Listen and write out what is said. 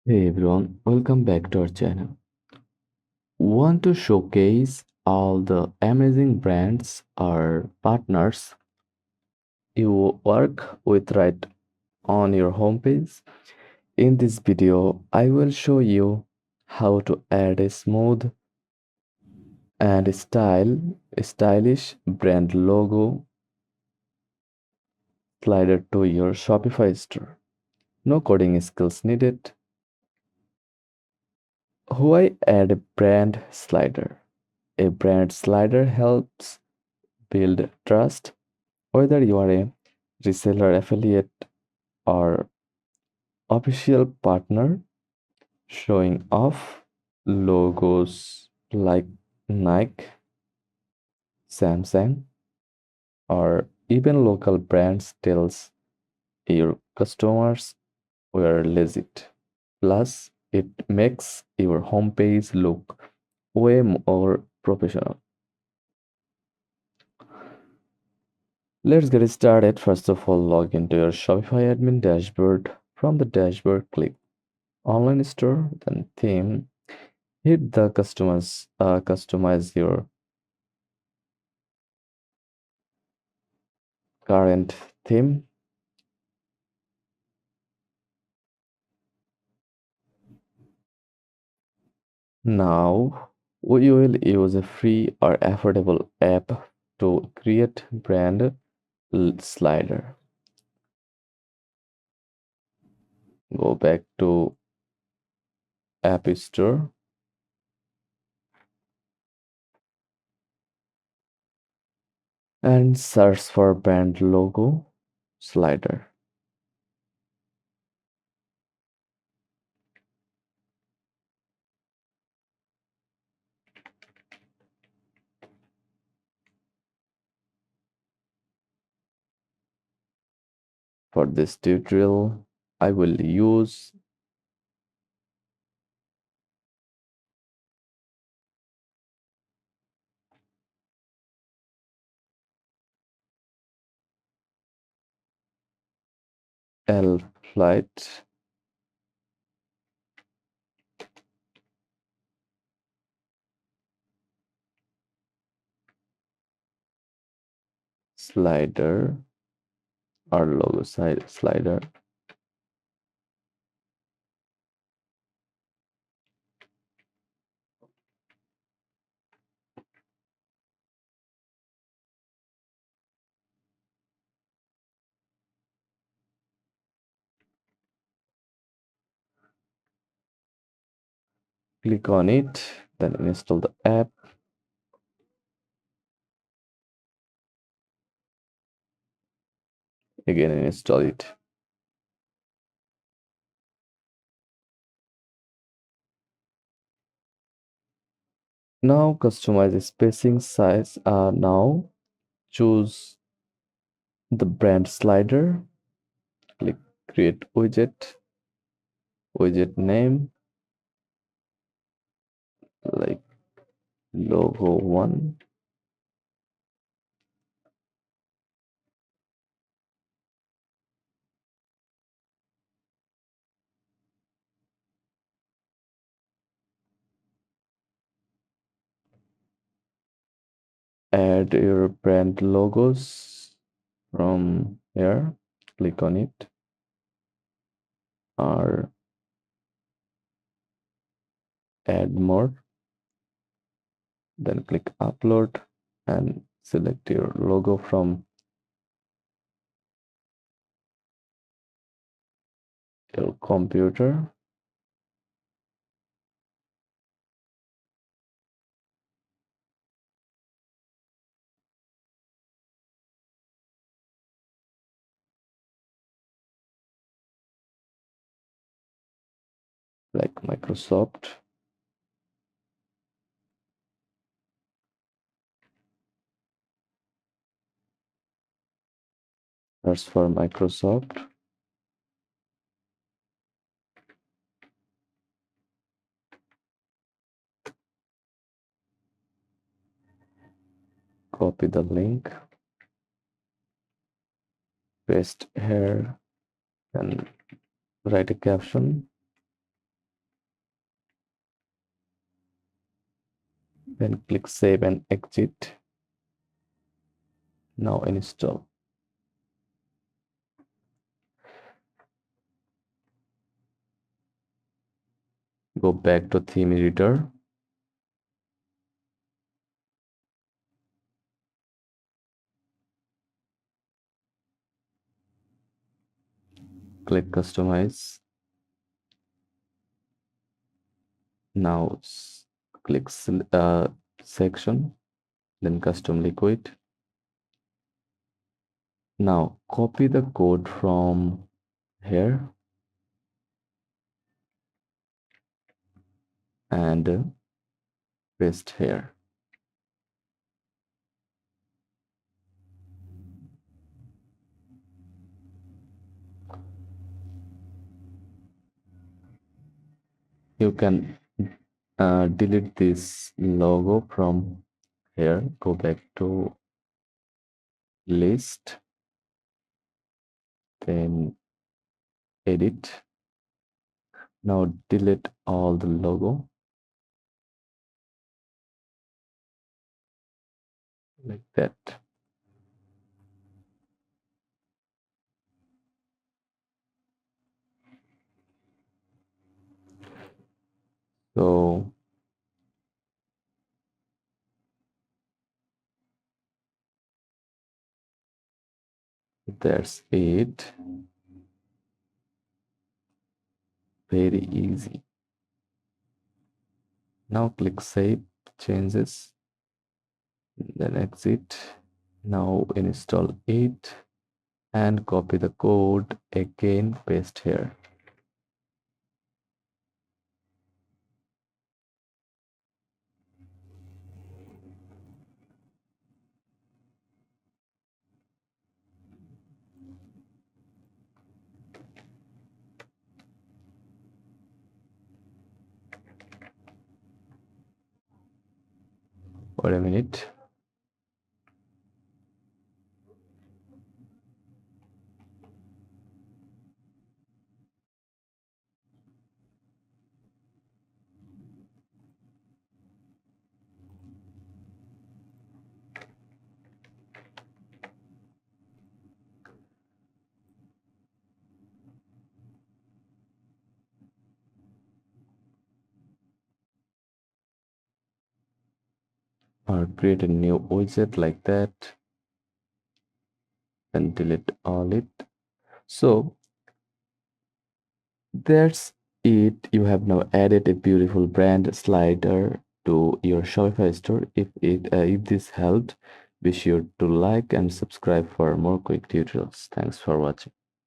Hey everyone, welcome back to our channel. Want to showcase all the amazing brands or partners you work with right on your homepage? In this video, I will show you how to add a smooth and stylish brand logo slider to your Shopify store. No coding skills needed. Why add a brand slider? A brand slider helps build trust. Whether you are a reseller, affiliate, or official partner, showing off logos like Nike, Samsung, or even local brands tells your customers we're legit. Plus, it makes your homepage look way more professional. Let's get started. First of all, log into your Shopify admin dashboard. From the dashboard, click Online Store, then Theme. Hit the customize your current theme. Now we will use a free or affordable app to create brand slider. Go back to App Store and search for brand logo slider. For this tutorial, I will use L flight slider or logo slider. Click on it, then install the app. Again, install it. Now customize the spacing size. Now choose the brand slider. Click create widget name like logo one. Add your brand logos from here. Click on it or add more. Then click upload and select your logo from your computer. Like Microsoft. Search for Microsoft. Copy the link, paste here, and write a caption. Then click save and exit. Now install. Go back to theme editor. Click customize. Now click section, then custom liquid. Now copy the code from here and paste here. You can delete this logo from here. Go back to list, then edit. Now delete all the logo like that. So that's it. Very easy. Now click save changes, then exit. Now install it and copy the code again, paste here. Wait a minute. Or create a new widget like that and delete all it. So that's it. You have now added a beautiful brand slider to your Shopify store. If this helped, be sure to like and subscribe for more quick tutorials. Thanks for watching.